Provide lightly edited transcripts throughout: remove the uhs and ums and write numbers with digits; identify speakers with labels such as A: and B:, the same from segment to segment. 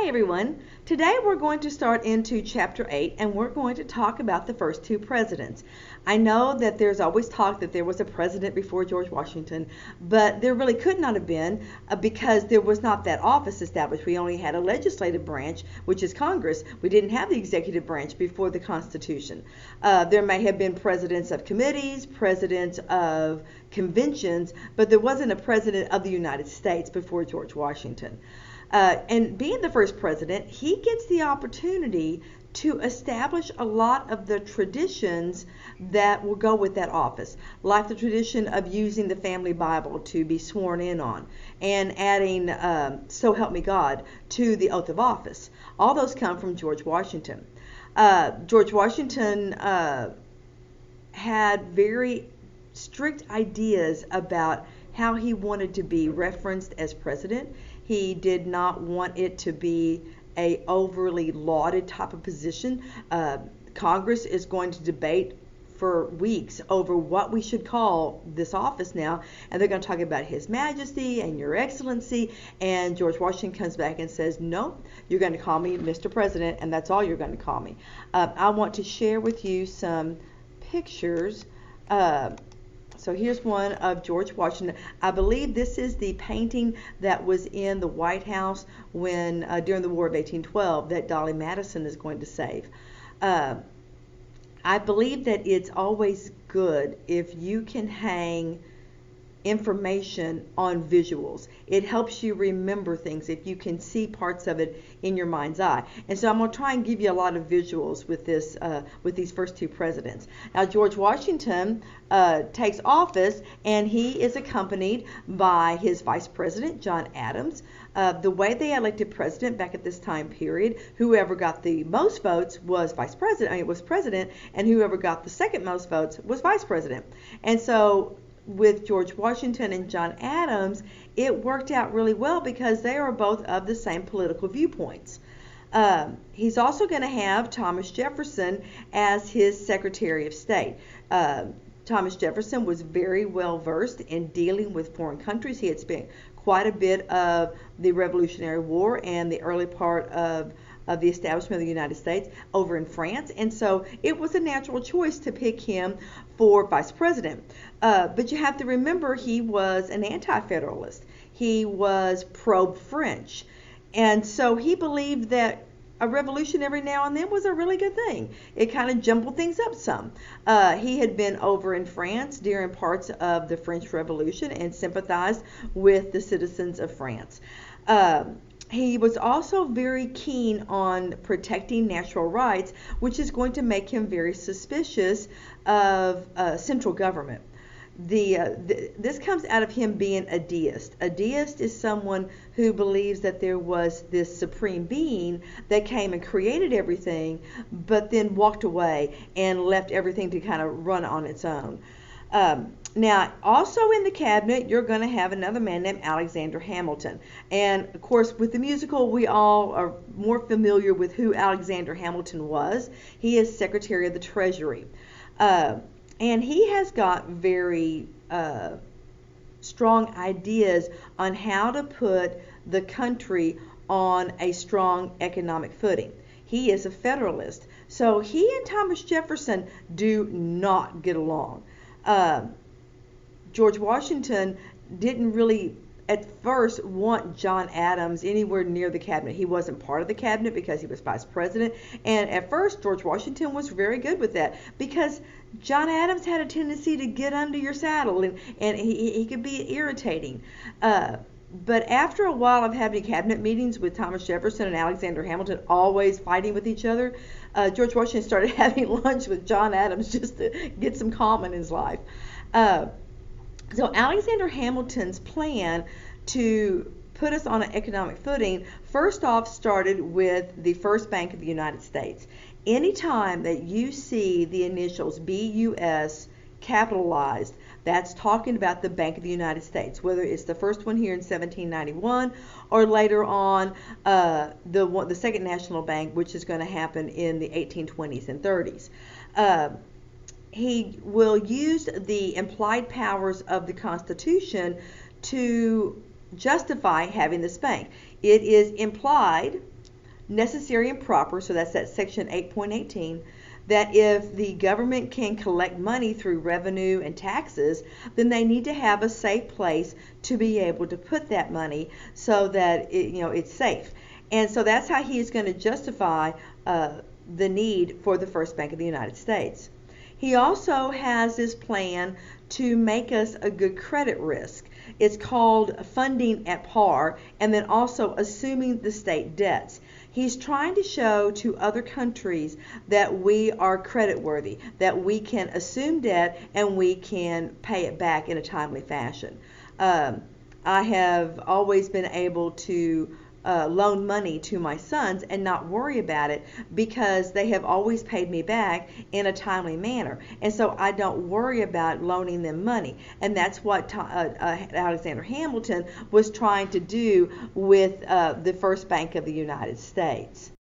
A: Hi everyone. Today we're going to start into chapter 8 and we're going to talk about the first two presidents. I know that there's always talk that there was a president before George Washington, but there really could not have been because there was not that office established. We only had a legislative branch, which is Congress. We didn't have the executive branch before the Constitution. There may have been presidents of committees, presidents of conventions, but there wasn't a president of the United States before George Washington. And being the first president, he gets the opportunity to establish a lot of the traditions that will go with that office, like the tradition of using the family Bible to be sworn in on, and adding "So help me God" to the oath of office. All those come from George Washington. George Washington had very strict ideas about how he wanted to be referenced as president. He did not want it to be a overly lauded type of position. Congress is going to debate for weeks over what we should call this office now, and they're going to talk about His Majesty and Your Excellency, and George Washington comes back and says, no, you're going to call me Mr. President, and that's all you're going to call me. I want to share with you some pictures. So here's one of George Washington. I believe this is the painting that was in the White House when during the War of 1812 that Dolly Madison is going to save. I believe that it's always good if you can hang information on visuals. It helps you remember things if you can see parts of it in your mind's eye. And so I'm going to try and give you a lot of visuals with this, with these first two presidents. Now George Washington takes office, and he is accompanied by his vice president John Adams. The way they elected president back at this time period, whoever got the most votes was vice president. I mean, was president, and whoever got the second most votes was vice president. And so with George Washington and John Adams, it worked out really well because they are both of the same political viewpoints. He's also going to have Thomas Jefferson as his Secretary of State. Thomas Jefferson was very well versed in dealing with foreign countries. He had spent quite a bit of the Revolutionary War and the early part of the establishment of the United States over in France, and so it was a natural choice to pick him for vice president. But you have to remember, he was an anti-federalist. He was pro-French, and so he believed that a revolution every now and then was a really good thing. It kind of jumbled things up some. He had been over in France during parts of the French Revolution and sympathized with the citizens of France. He was also very keen on protecting natural rights, which is going to make him very suspicious of central government. This comes out of him being a deist. A deist is someone who believes that there was this supreme being that came and created everything, but then walked away and left everything to kind of run on its own. Now, also in the cabinet, you're going to have another man named Alexander Hamilton. And, of course, with the musical, we all are more familiar with who Alexander Hamilton was. He is Secretary of the Treasury. And he has got very strong ideas on how to put the country on a strong economic footing. He is a Federalist. So he and Thomas Jefferson do not get along. George Washington didn't really at first want John Adams anywhere near the cabinet. He wasn't part of the cabinet because he was vice president, and at first George Washington was very good with that because John Adams had a tendency to get under your saddle, and he could be irritating. But after a while of having cabinet meetings with Thomas Jefferson and Alexander Hamilton always fighting with each other, George Washington started having lunch with John Adams just to get some calm in his life. So Alexander Hamilton's plan to put us on an economic footing first off started with the First Bank of the United States. Anytime that you see the initials BUS capitalized, that's talking about the Bank of the United States, whether it's the first one here in 1791 or later on the Second National Bank, which is going to happen in the 1820s and 30s. He will use the implied powers of the Constitution to justify having this bank. It is implied necessary and proper, so that's that section 8.18, that if the government can collect money through revenue and taxes, then they need to have a safe place to be able to put that money so that it's safe. And so that's how he is going to justify the need for the First Bank of the United States. He also has this plan to make us a good credit risk. It's called funding at par, and then also assuming the state debts. He's trying to show to other countries that we are creditworthy, that we can assume debt and we can pay it back in a timely fashion. I have always been able to loan money to my sons and not worry about it because they have always paid me back in a timely manner. And so I don't worry about loaning them money. And that's what Alexander Hamilton was trying to do with the First Bank of the United States.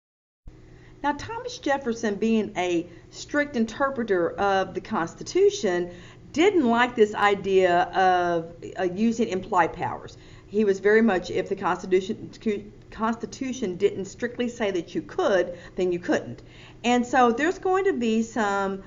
A: Now, Thomas Jefferson, being a strict interpreter of the Constitution, didn't like this idea of using implied powers. He was very much, if the Constitution didn't strictly say that you could, then you couldn't. And so there's going to be some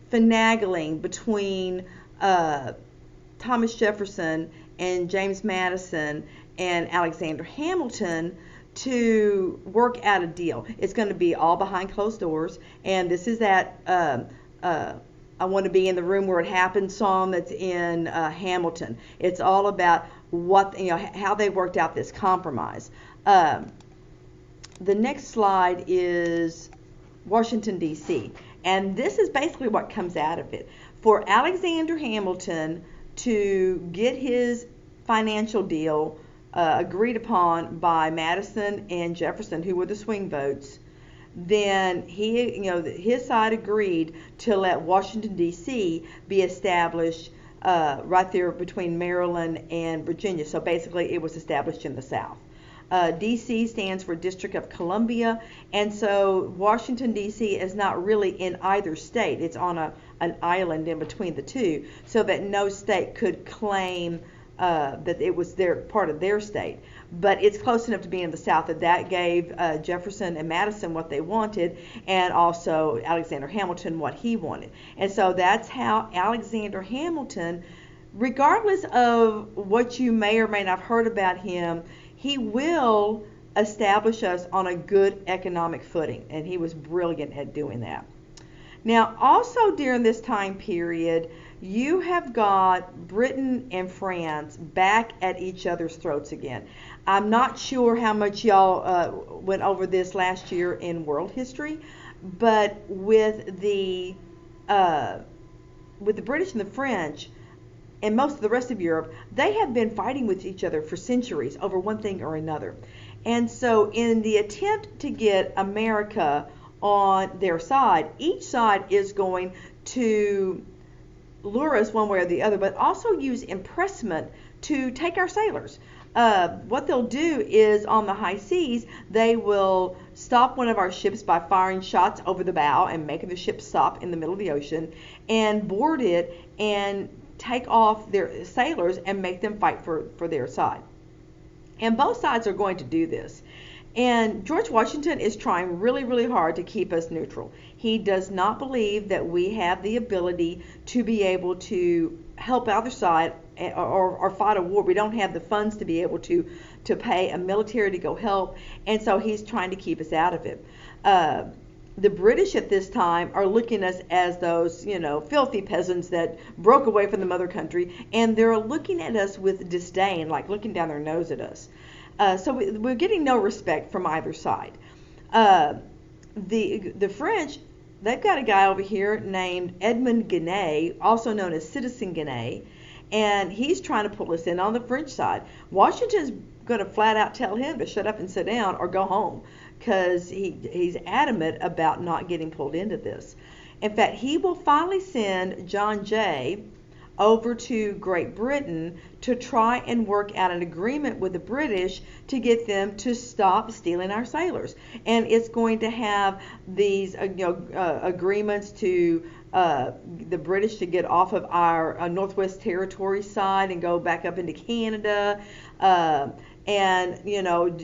A: finagling between Thomas Jefferson and James Madison and Alexander Hamilton to work out a deal. It's going to be all behind closed doors, and this is that I Want to Be in the Room Where It Happened song that's in Hamilton. It's all about how they worked out this compromise. The next slide is Washington, D.C., and this is basically what comes out of it. For Alexander Hamilton to get his financial deal agreed upon by Madison and Jefferson, who were the swing votes, then his side agreed to let Washington, D.C. be established right there between Maryland and Virginia. So basically it was established in the South. D.C. stands for District of Columbia, and so Washington, D.C. is not really in either state. It's on an island in between the two, so that no state could claim that it was part of their state. But it's close enough to be in the South that gave Jefferson and Madison what they wanted, and also Alexander Hamilton what he wanted. And so that's how Alexander Hamilton, regardless of what you may or may not have heard about him, he will establish us on a good economic footing, and he was brilliant at doing that. Now, also during this time period, you have got Britain and France back at each other's throats again. I'm not sure how much y'all went over this last year in world history, but with the British and the French and most of the rest of Europe, they have been fighting with each other for centuries over one thing or another. And so in the attempt to get America on their side, each side is going to lure us one way or the other, but also use impressment to take our sailors. What they'll do is on the high seas, they will stop one of our ships by firing shots over the bow and making the ship stop in the middle of the ocean, and board it and take off their sailors and make them fight for their side. And both sides are going to do this. And George Washington is trying really, really hard to keep us neutral. He does not believe that we have the ability to be able to help either side or fight a war. We don't have the funds to be able to pay a military to go help, and so he's trying to keep us out of it. The British at this time are looking at us as those, filthy peasants that broke away from the mother country, and they're looking at us with disdain, like looking down their nose at us. So we're getting no respect from either side. The French, they've got a guy over here named Edmond Genet, also known as Citizen Genet, and he's trying to pull us in on the French side. Washington's going to flat out tell him to shut up and sit down or go home, because he's adamant about not getting pulled into this. In fact, he will finally send John Jay over to Great Britain to try and work out an agreement with the British to get them to stop stealing our sailors. And it's going to have these agreements to the British to get off of our Northwest Territory side and go back up into Canada, and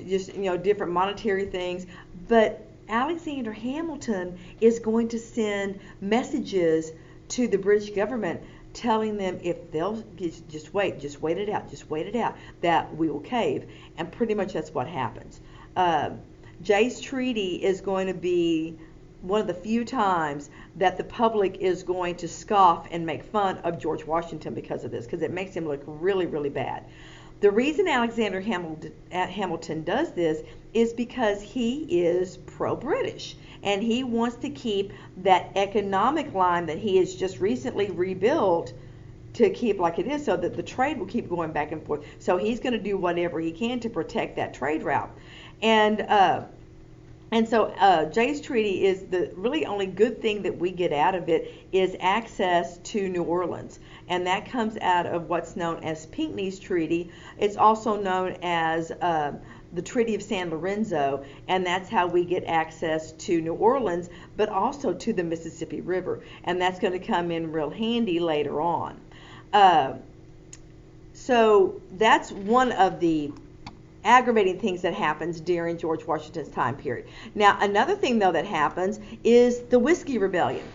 A: just different monetary things. But Alexander Hamilton is going to send messages to the British government telling them if they'll just wait it out, that we will cave. And pretty much that's what happens. Jay's Treaty is going to be one of the few times that the public is going to scoff and make fun of George Washington because of this, because it makes him look really, really bad. The reason Alexander Hamilton does this is because he is pro-British, and he wants to keep that economic line that he has just recently rebuilt to keep like it is, so that the trade will keep going back and forth. So he's going to do whatever he can to protect that trade route. And so Jay's Treaty is the really only good thing that we get out of it is access to New Orleans. And that comes out of what's known as Pinckney's Treaty. It's also known as the Treaty of San Lorenzo, and that's how we get access to New Orleans, but also to the Mississippi River. And that's going to come in real handy later on. So that's one of the aggravating things that happens during George Washington's time period. Now, another thing, though, that happens is the Whiskey Rebellion.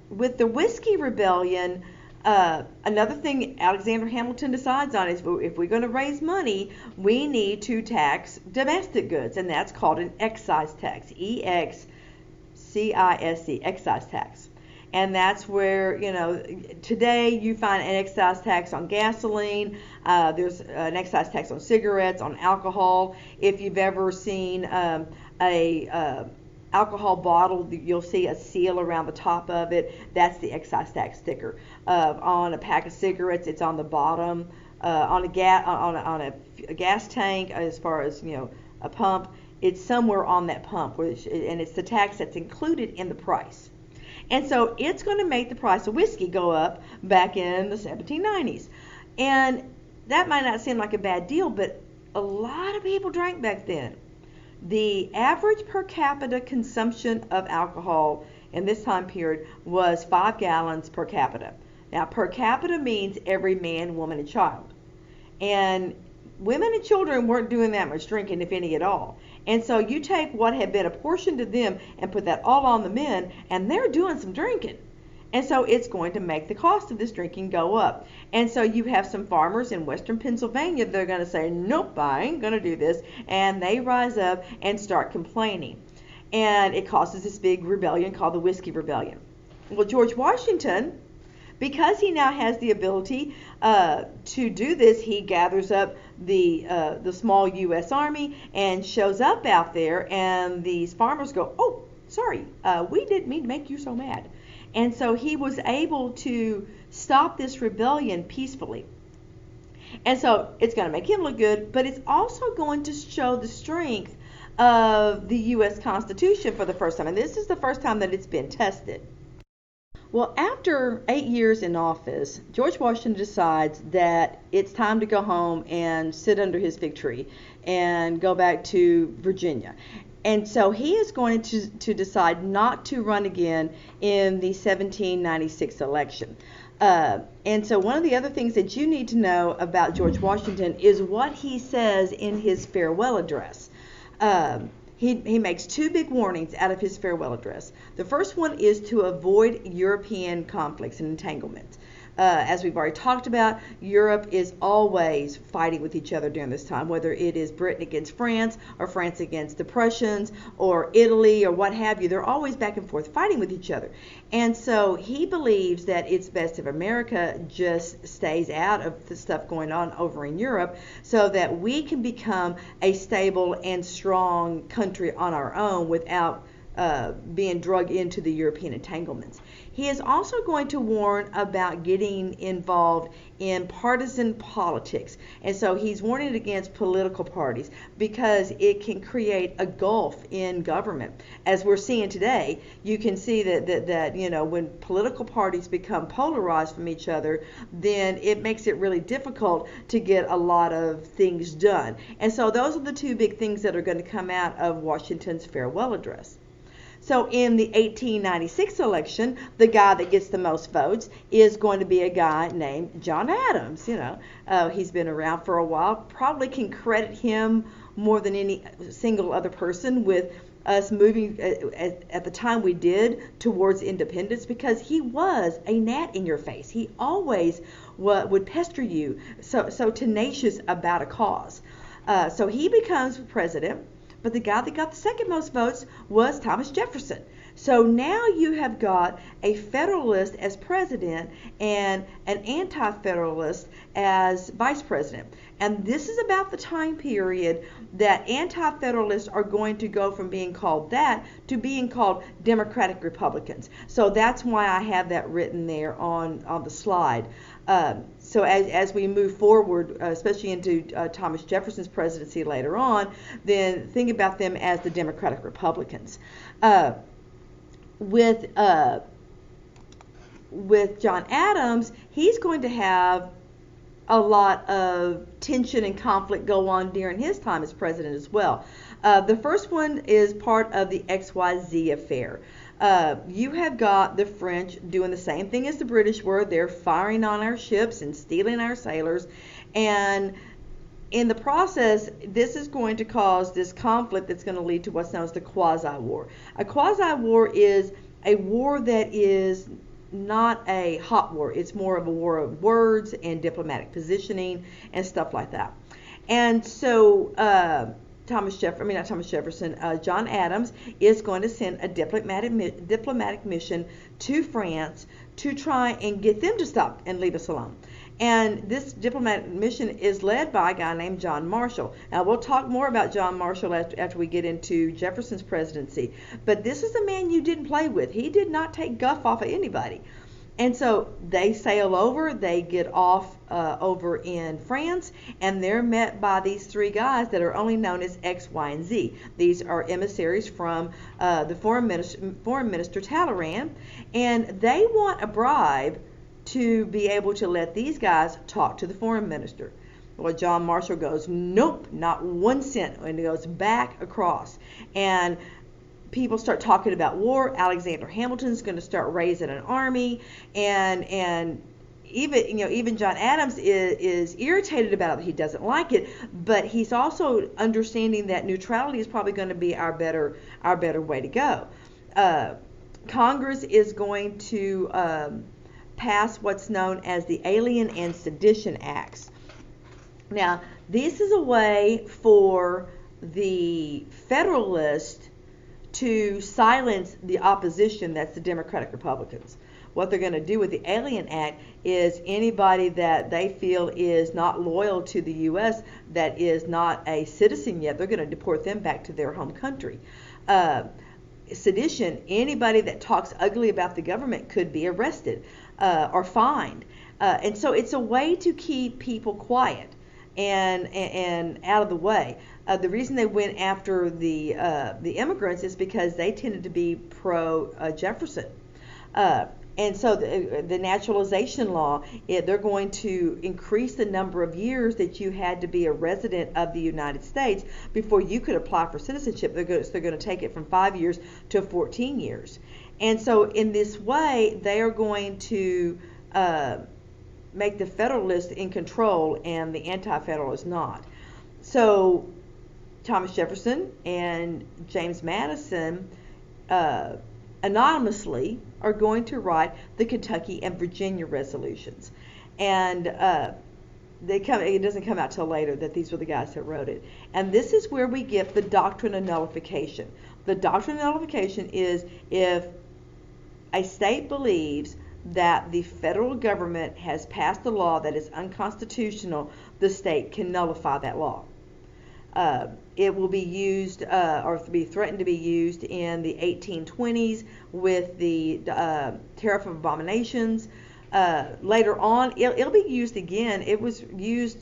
A: With the Whiskey Rebellion, another thing Alexander Hamilton decides on is if we're going to raise money, we need to tax domestic goods, and that's called an excise tax, E-X-C-I-S-E, excise tax. And that's where, today you find an excise tax on gasoline. There's an excise tax on cigarettes, on alcohol. If you've ever seen a alcohol bottle, you'll see a seal around the top of it. That's the excise tax sticker. On a pack of cigarettes, it's on the bottom. On a gas tank, as far as a pump, it's somewhere on that pump, and it's the tax that's included in the price. And so it's going to make the price of whiskey go up back in the 1790s. And that might not seem like a bad deal, but a lot of people drank back then. The average per capita consumption of alcohol in this time period was 5 gallons per capita. Now, per capita means every man, woman, and child. And women and children weren't doing that much drinking, if any at all. And so you take what had been apportioned to them and put that all on the men, and they're doing some drinking. And so it's going to make the cost of this drinking go up. And so you have some farmers in western Pennsylvania that are going to say, nope, I ain't going to do this. And they rise up and start complaining. And it causes this big rebellion called the Whiskey Rebellion. Well, George Washington, because he now has the ability to do this, he gathers up the small U.S. Army and shows up out there, and these farmers go, oh, sorry, we didn't mean to make you so mad. And so he was able to stop this rebellion peacefully. And so it's going to make him look good, but it's also going to show the strength of the U.S. Constitution for the first time. And this is the first time that it's been tested. Well, after 8 years in office, George Washington decides that it's time to go home and sit under his fig tree and go back to Virginia. And so he is going to decide not to run again in the 1796 election. And so one of the other things that you need to know about George Washington is what he says in his farewell address. He makes 2 big warnings out of his farewell address. The first one is to avoid European conflicts and entanglements. As we've already talked about, Europe is always fighting with each other during this time, whether it is Britain against France or France against the Prussians or Italy or what have you. They're always back and forth fighting with each other. And so he believes that it's best if America just stays out of the stuff going on over in Europe so that we can become a stable and strong country on our own without being dragged into the European entanglements. He is also going to warn about getting involved in partisan politics. And so he's warning against political parties because it can create a gulf in government. As we're seeing today, you can see that when political parties become polarized from each other, then it makes it really difficult to get a lot of things done. And so those are the 2 big things that are going to come out of Washington's farewell address. So in the 1896 election, the guy that gets the most votes is going to be a guy named John Adams. He's been around for a while. Probably can credit him more than any single other person with us moving at the time we did towards independence, because he was a gnat in your face. He always would pester you, so tenacious about a cause. So he becomes president, but the guy that got the second most votes was Thomas Jefferson. So now you have got a Federalist as president and an anti-Federalist as vice president. And this is about the time period that anti-Federalists are going to go from being called that to being called Democratic Republicans. So that's why I have that written there on the slide. So as we move forward, especially into Thomas Jefferson's presidency later on, then think about them as the Democratic Republicans. With John Adams, he's going to have a lot of tension and conflict go on during his time as president as well. The first one is part of the XYZ affair. You have got the French doing the same thing as the British were. They're firing on our ships and stealing our sailors. And in the process, this is going to cause this conflict that's going to lead to what's known as the quasi-war. A quasi-war is a war that is not a hot war. It's more of a war of words and diplomatic positioning and stuff like that. And so John Adams is going to send a diplomatic mission to France to try and get them to stop and leave us alone. And this diplomatic mission is led by a guy named John Marshall. Now, we'll talk more about John Marshall after we get into Jefferson's presidency. But this is a man you didn't play with. He did not take guff off of anybody. And so they sail over, they get off over in France, and they're met by these three guys that are only known as X, Y, and Z. These are emissaries from the Foreign Minister Talleyrand, and they want a bribe to be able to let these guys talk to the foreign minister. Well, John Marshall goes, nope, not 1 cent, and he goes back across. And people start talking about war. Alexander Hamilton's going to start raising an army, and even John Adams is irritated about it. He doesn't like it, but he's also understanding that neutrality is probably going to be our better way to go. Congress is going to pass what's known as the Alien and Sedition Acts. Now, this is a way for the Federalists to silence the opposition, that's the Democratic Republicans. What they're going to do with the Alien Act is anybody that they feel is not loyal to the U.S., that is not a citizen yet, they're going to deport them back to their home country. Sedition, anybody that talks ugly about the government could be arrested or fined. And so it's a way to keep people quiet and out of the way. The reason they went after the immigrants is because they tended to be pro-Jefferson. And so the naturalization law, they're going to increase the number of years that you had to be a resident of the United States before you could apply for citizenship. They're going to take it from 5 years to 14 years. And so in this way, they are going to make the Federalists in control and the Anti-Federalists not. So Thomas Jefferson and James Madison anonymously are going to write the Kentucky and Virginia resolutions. And it doesn't come out till later that these were the guys that wrote it. And this is where we get the doctrine of nullification. The doctrine of nullification is if a state believes that the federal government has passed a law that is unconstitutional, the state can nullify that law. It will be used or be threatened to be used in the 1820s with the Tariff of Abominations. Later on, it'll be used again. It was used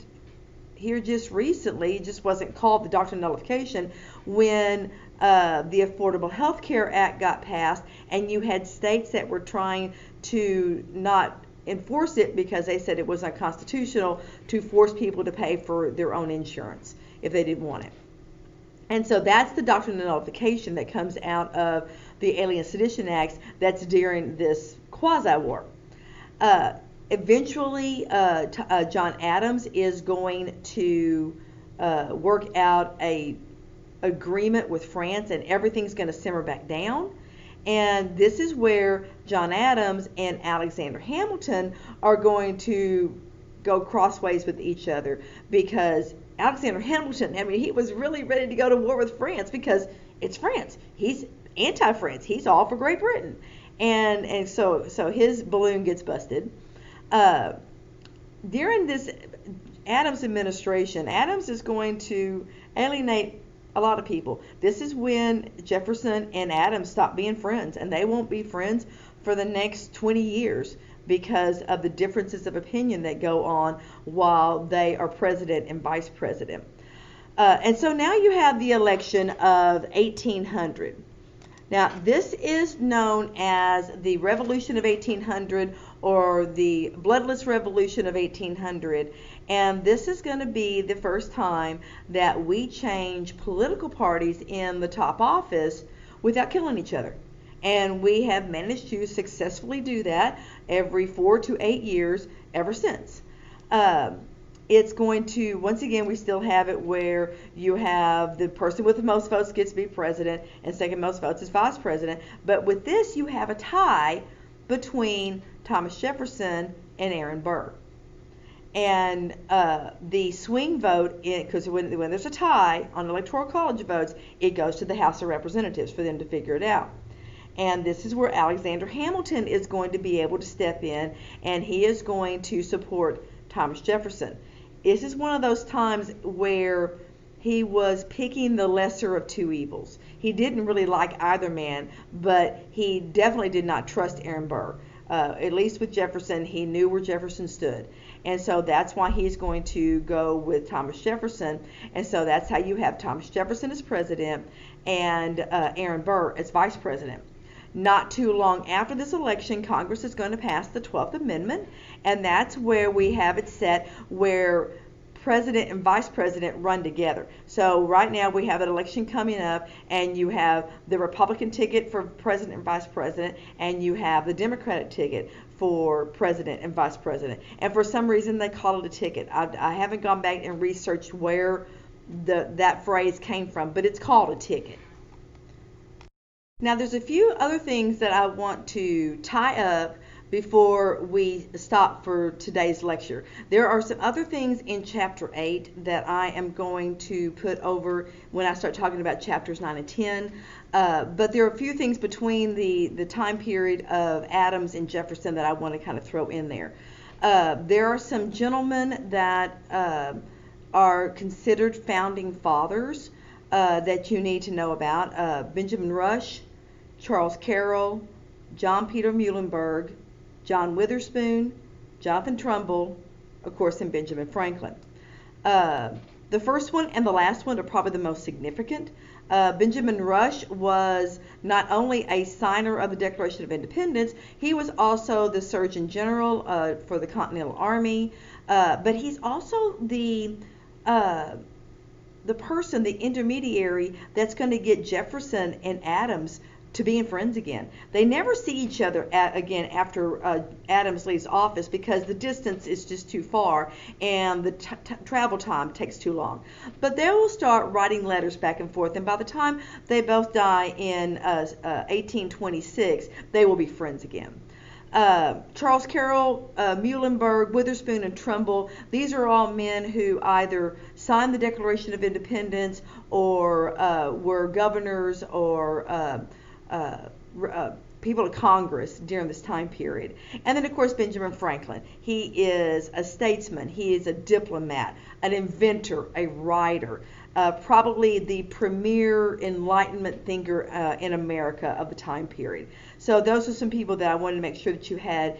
A: here just recently. It just wasn't called the doctrine of nullification when the Affordable Health Care Act got passed, and you had states that were trying to not enforce it because they said it was unconstitutional to force people to pay for their own insurance if they didn't want it. And so that's the doctrine of nullification that comes out of the Alien Sedition Acts that's during this quasi-war. Eventually, John Adams is going to work out a agreement with France, and everything's going to simmer back down. And this is where John Adams and Alexander Hamilton are going to go crossways with each other, because Alexander Hamilton, I mean, he was really ready to go to war with France because it's France. He's anti-France. He's all for Great Britain. And so his balloon gets busted. During this Adams administration, Adams is going to alienate a lot of people. This is when Jefferson and Adams stop being friends, and they won't be friends for the next 20 years because of the differences of opinion that go on while they are president and vice president. And so now you have the election of 1800. Now, this is known as the Revolution of 1800 or the Bloodless Revolution of 1800. And this is going to be the first time that we change political parties in the top office without killing each other. And we have managed to successfully do that every 4 to 8 years ever since. It's going to, once again, we still have it where you have the person with the most votes gets to be president and second most votes is vice president. But with this, you have a tie between Thomas Jefferson and Aaron Burr. And the swing vote, because when there's a tie on electoral college votes, it goes to the House of Representatives for them to figure it out. And this is where Alexander Hamilton is going to be able to step in, and he is going to support Thomas Jefferson. This is one of those times where he was picking the lesser of two evils. He didn't really like either man, but he definitely did not trust Aaron Burr. At least with Jefferson, he knew where Jefferson stood. And so that's why he's going to go with Thomas Jefferson. And so that's how you have Thomas Jefferson as president and Aaron Burr as vice president. Not too long after this election, Congress is going to pass the 12th Amendment, and that's where we have it set where president and vice president run together. So right now we have an election coming up, and you have the Republican ticket for president and vice president, and you have the Democratic ticket for president and vice president. And for some reason they call it a ticket. I haven't gone back and researched where that phrase came from, but it's called a ticket. Now, there's a few other things that I want to tie up before we stop for today's lecture. There are some other things in Chapter 8 that I am going to put over when I start talking about Chapters 9 and 10. But there are a few things between the time period of Adams and Jefferson that I want to kind of throw in there. There are some gentlemen that are considered founding fathers that you need to know about. Benjamin Rush, Charles Carroll, John Peter Muhlenberg, John Witherspoon, Jonathan Trumbull, of course, and Benjamin Franklin. The first one and the last one are probably the most significant. Benjamin Rush was not only a signer of the Declaration of Independence, he was also the Surgeon General for the Continental Army, but he's also the person, the intermediary that's going to get Jefferson and Adams to being friends again. They never see each other again after Adams leaves office because the distance is just too far and the travel time takes too long. But they will start writing letters back and forth, and by the time they both die in 1826, they will be friends again. Charles Carroll, Muhlenberg, Witherspoon, and Trumbull, these are all men who either signed the Declaration of Independence or were governors or people of Congress during this time period. And then, of course, Benjamin Franklin. He is a statesman. He is a diplomat, an inventor, a writer, probably the premier Enlightenment thinker in America of the time period. So those are some people that I wanted to make sure that you had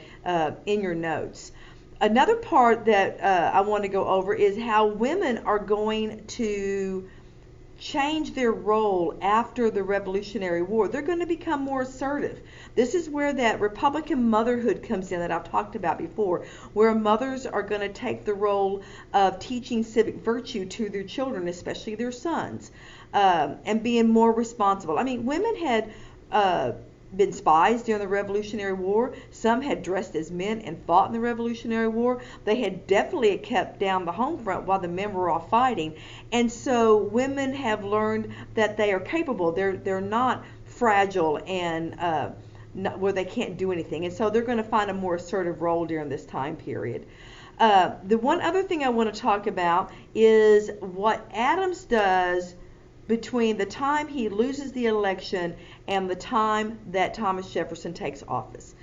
A: in your notes. Another part that I want to go over is how women are going to change their role after the Revolutionary War. They're going to become more assertive. This is where that Republican motherhood comes in that I've talked about before, where mothers are going to take the role of teaching civic virtue to their children, especially their sons, and being more responsible. I mean, women had been spies during the Revolutionary War. Some had dressed as men and fought in the Revolutionary War. They had definitely kept down the home front while the men were off fighting. And so women have learned that they are capable. They're not fragile and where they can't do anything. And so they're going to find a more assertive role during this time period. The one other thing I want to talk about is what Adams does between the time he loses the election and the time that Thomas Jefferson takes office.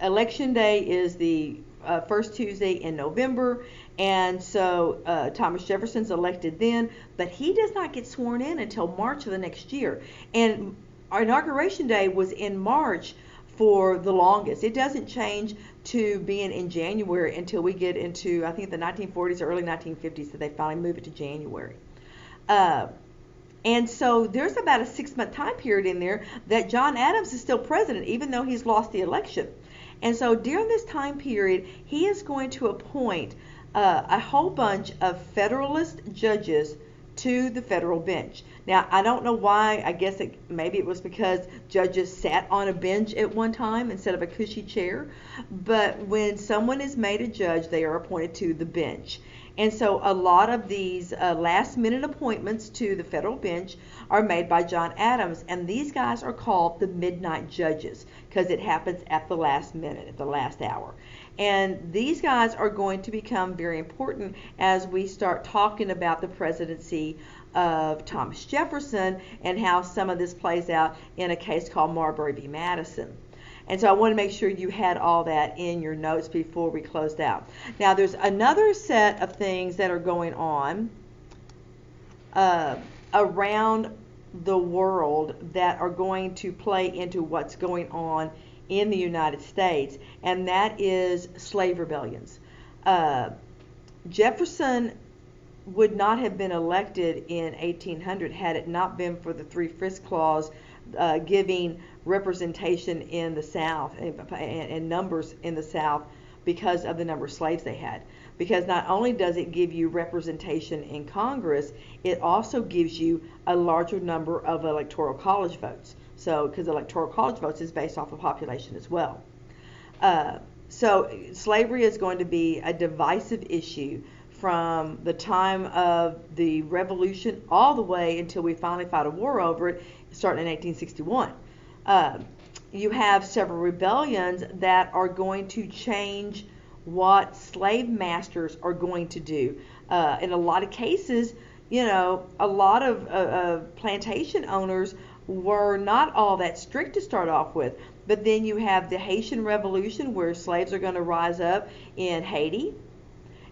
A: Election day is the first Tuesday in November, and so Thomas Jefferson's elected then, but he does not get sworn in until March of the next year. And our inauguration day was in March for the longest. It doesn't change to being in January until we get into, I think, the 1940s or early 1950s that they finally move it to January. And so there's about a 6-month time period in there that John Adams is still president, even though he's lost the election. And so during this time period, he is going to appoint a whole bunch of Federalist judges to the federal bench. Now, I don't know why. I guess maybe it was because judges sat on a bench at one time instead of a cushy chair. But when someone is made a judge, they are appointed to the bench. And so a lot of these last-minute appointments to the federal bench are made by John Adams. And these guys are called the midnight judges because it happens at the last minute, at the last hour. And these guys are going to become very important as we start talking about the presidency of Thomas Jefferson and how some of this plays out in a case called Marbury v. Madison. And so I want to make sure you had all that in your notes before we closed out. Now, there's another set of things that are going on around the world that are going to play into what's going on in the United States, and that is slave rebellions. Jefferson would not have been elected in 1800 had it not been for the Three Fifths Clause giving representation in the South and numbers in the South because of the number of slaves they had. Because not only does it give you representation in Congress, it also gives you a larger number of electoral college votes. So, because electoral college votes is based off of population as well. So slavery is going to be a divisive issue from the time of the Revolution all the way until we finally fought a war over it, starting in 1861. You have several rebellions that are going to change what slave masters are going to do. In a lot of cases, a lot of plantation owners were not all that strict to start off with. But then you have the Haitian Revolution where slaves are going to rise up in Haiti.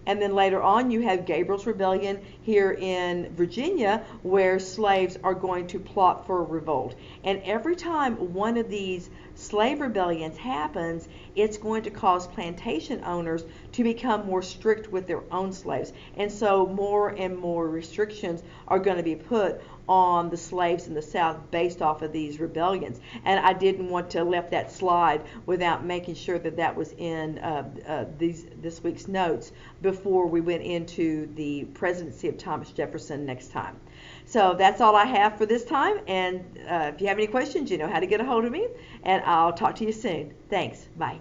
A: And then later on you have Gabriel's Rebellion here in Virginia where slaves are going to plot for a revolt. And every time one of these slave rebellions happens, it's going to cause plantation owners to become more strict with their own slaves. And so more and more restrictions are going to be put on the slaves in the South based off of these rebellions. And I didn't want to let that slide without making sure that that was in this week's notes before we went into the presidency of Thomas Jefferson next time. So that's all I have for this time. And if you have any questions, you know how to get a hold of me. And I'll talk to you soon. Thanks. Bye.